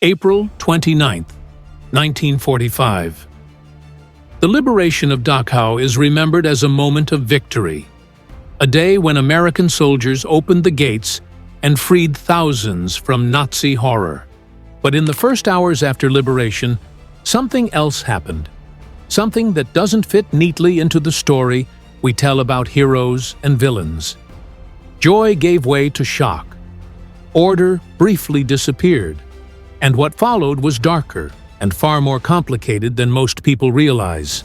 April 29th, 1945. The liberation of Dachau is remembered as a moment of victory, a day when American soldiers opened the gates and freed thousands from Nazi horror. But in the first hours after liberation, something else happened, something that doesn't fit neatly into the story we tell about heroes and villains. Joy gave way to shock. Order briefly disappeared, and what followed was darker and far more complicated than most people realize.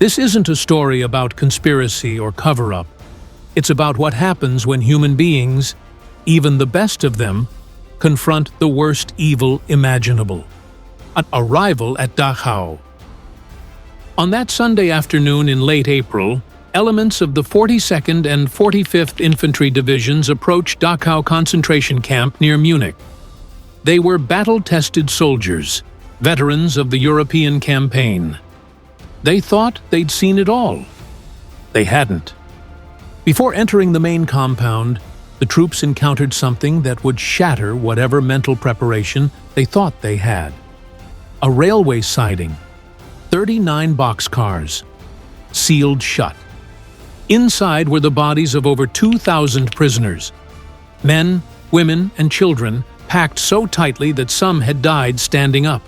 This isn't a story about conspiracy or cover-up. It's about what happens when human beings, even the best of them, confront the worst evil imaginable. An arrival at Dachau. On that Sunday afternoon in late April, elements of the 42nd and 45th Infantry Divisions approached Dachau concentration camp near Munich. They were battle-tested soldiers, veterans of the European campaign. They thought they'd seen it all. They hadn't. Before entering the main compound, the troops encountered something that would shatter whatever mental preparation they thought they had. A railway siding, 39 boxcars, sealed shut. Inside were the bodies of over 2,000 prisoners, men, women, and children, packed so tightly that some had died standing up.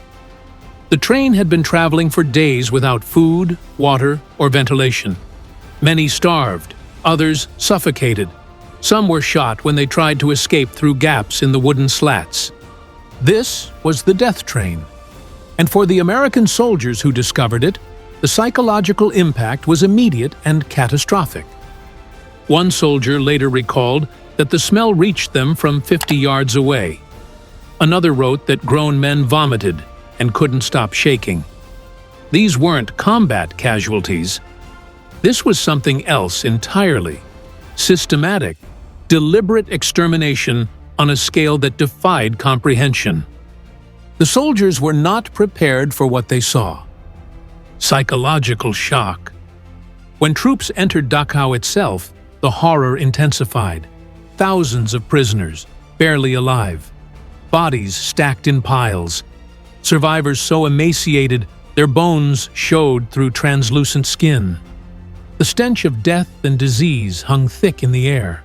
The train had been traveling for days without food, water, or ventilation. Many starved, others suffocated. Some were shot when they tried to escape through gaps in the wooden slats. This was the death train. And for the American soldiers who discovered it, the psychological impact was immediate and catastrophic. One soldier later recalled that the smell reached them from 50 yards away. Another wrote that grown men vomited and couldn't stop shaking. These weren't combat casualties. This was something else entirely. Systematic, deliberate extermination on a scale that defied comprehension. The soldiers were not prepared for what they saw. Psychological shock. When troops entered Dachau itself, the horror intensified. Thousands of prisoners, barely alive. Bodies stacked in piles. Survivors so emaciated, their bones showed through translucent skin. The stench of death and disease hung thick in the air.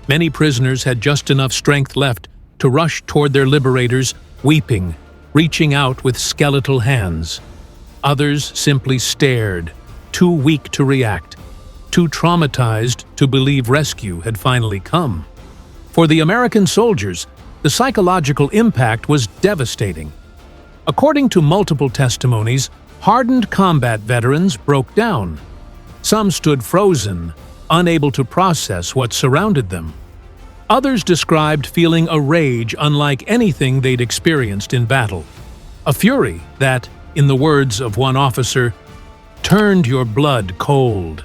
Many prisoners had just enough strength left to rush toward their liberators, weeping, reaching out with skeletal hands. Others simply stared, too weak to react, too traumatized to believe rescue had finally come. For the American soldiers, the psychological impact was devastating. According to multiple testimonies, hardened combat veterans broke down. Some stood frozen, unable to process what surrounded them. Others described feeling a rage unlike anything they'd experienced in battle. A fury that, in the words of one officer, turned your blood cold.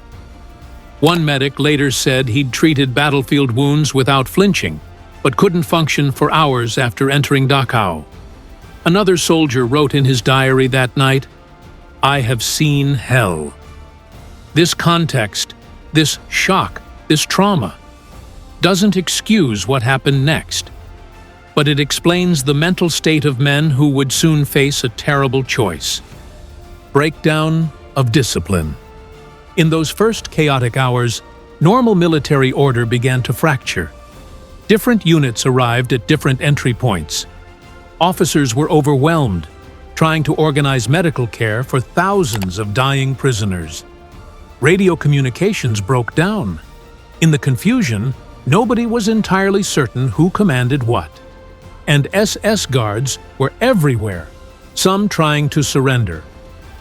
One medic later said he'd treated battlefield wounds without flinching, but couldn't function for hours after entering Dachau. Another soldier wrote in his diary that night, "I have seen hell." This context, this shock, this trauma, doesn't excuse what happened next, but it explains the mental state of men who would soon face a terrible choice. Breakdown of discipline. In those first chaotic hours, normal military order began to fracture. Different units arrived at different entry points. Officers were overwhelmed, trying to organize medical care for thousands of dying prisoners. Radio communications broke down. In the confusion, nobody was entirely certain who commanded what. And SS guards were everywhere, some trying to surrender,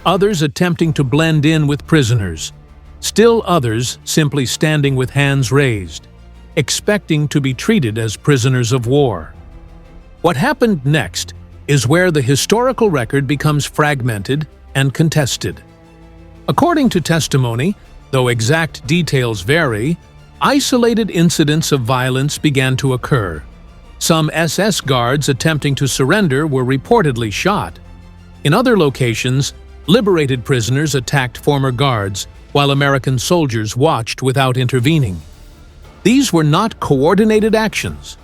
others attempting to blend in with prisoners, still others simply standing with hands raised, expecting to be treated as prisoners of war. What happened next is where the historical record becomes fragmented and contested. According to testimony, though exact details vary, isolated incidents of violence began to occur. Some SS guards attempting to surrender were reportedly shot. In other locations, liberated prisoners attacked former guards, while American soldiers watched without intervening. These were not coordinated actions.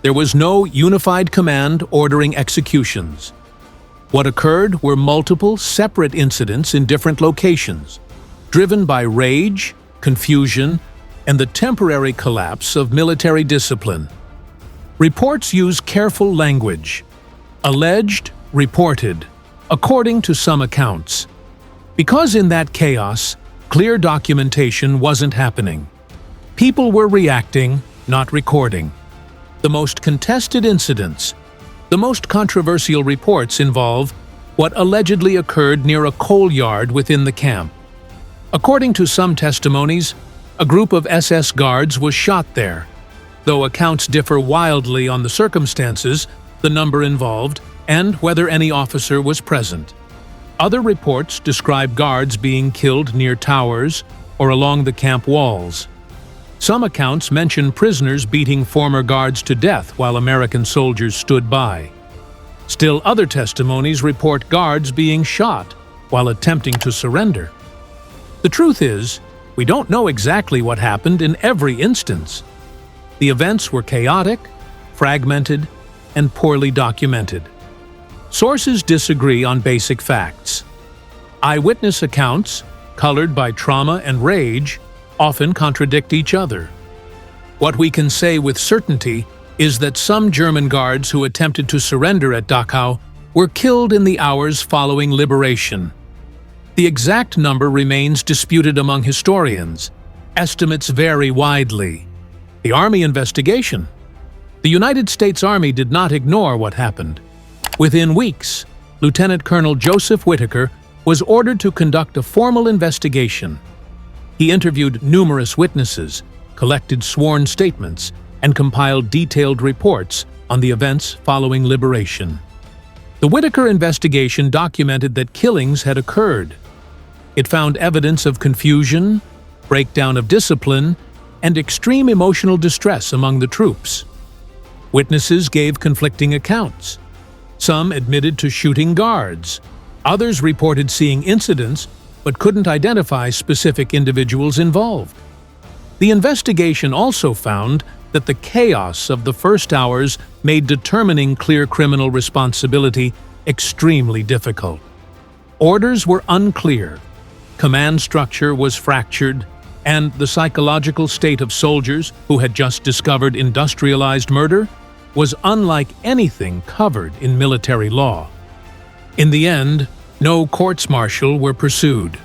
There was no unified command ordering executions. What occurred were multiple separate incidents in different locations, driven by rage, confusion, and the temporary collapse of military discipline. Reports use careful language. Alleged, reported, according to some accounts. Because in that chaos, clear documentation wasn't happening. People were reacting, not recording. The most contested incidents, the most controversial reports involve what allegedly occurred near a coal yard within the camp. According to some testimonies, a group of SS guards was shot there, though accounts differ wildly on the circumstances, the number involved, and whether any officer was present. Other reports describe guards being killed near towers or along the camp walls. Some accounts mention prisoners beating former guards to death while American soldiers stood by. Still other testimonies report guards being shot while attempting to surrender. The truth is, we don't know exactly what happened in every instance. The events were chaotic, fragmented, and poorly documented. Sources disagree on basic facts. Eyewitness accounts, colored by trauma and rage, often contradict each other. What we can say with certainty is that some German guards who attempted to surrender at Dachau were killed in the hours following liberation. The exact number remains disputed among historians. Estimates vary widely. The Army investigation. The United States Army did not ignore what happened. Within weeks, Lieutenant Colonel Joseph Whitaker was ordered to conduct a formal investigation. He interviewed numerous witnesses, collected sworn statements, and compiled detailed reports on the events following liberation. The Whitaker investigation documented that killings had occurred. It found evidence of confusion, breakdown of discipline, and extreme emotional distress among the troops. Witnesses gave conflicting accounts. Some admitted to shooting guards. Others reported seeing incidents but couldn't identify specific individuals involved. The investigation also found that the chaos of the first hours made determining clear criminal responsibility extremely difficult. Orders were unclear, command structure was fractured, and the psychological state of soldiers who had just discovered industrialized murder was unlike anything covered in military law. In the end, no courts-martial were pursued.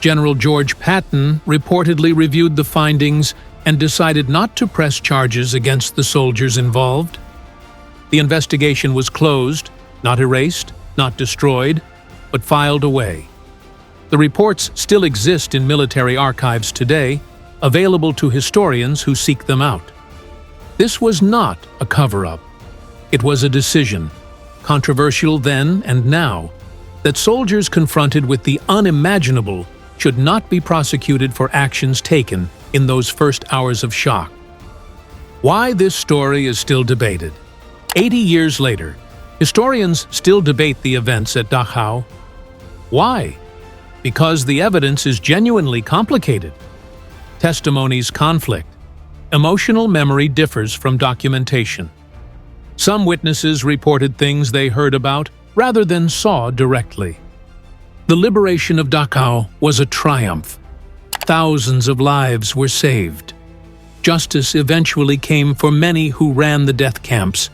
General George Patton reportedly reviewed the findings and decided not to press charges against the soldiers involved. The investigation was closed, not erased, not destroyed, but filed away. The reports still exist in military archives today, available to historians who seek them out. This was not a cover-up. It was a decision, controversial then and now, that soldiers confronted with the unimaginable should not be prosecuted for actions taken in those first hours of shock. Why this story is still debated. 80 years later, historians still debate the events at Dachau. Why? Because the evidence is genuinely complicated. Testimonies conflict. Emotional memory differs from documentation. Some witnesses reported things they heard about rather than saw directly. The liberation of Dachau was a triumph. Thousands of lives were saved. Justice eventually came for many who ran the death camps.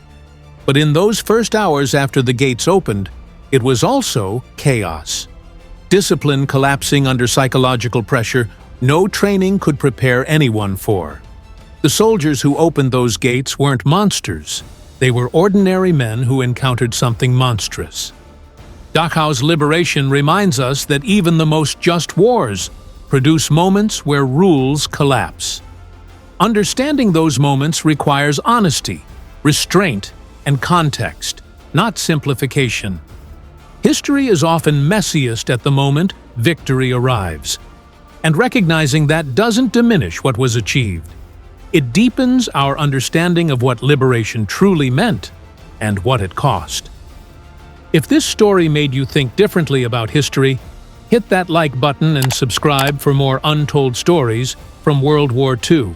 But in those first hours after the gates opened, it was also chaos. Discipline collapsing under psychological pressure no training could prepare anyone for. The soldiers who opened those gates weren't monsters. They were ordinary men who encountered something monstrous. Dachau's liberation reminds us that even the most just wars produce moments where rules collapse. Understanding those moments requires honesty, restraint, and context, not simplification. History is often messiest at the moment victory arrives, and recognizing that doesn't diminish what was achieved. It deepens our understanding of what liberation truly meant and what it cost. If this story made you think differently about history, hit that like button and subscribe for more untold stories from World War II.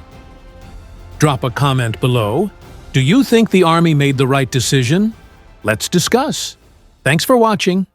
Drop a comment below, Do you think the Army made the right decision? Let's discuss. Thanks for watching.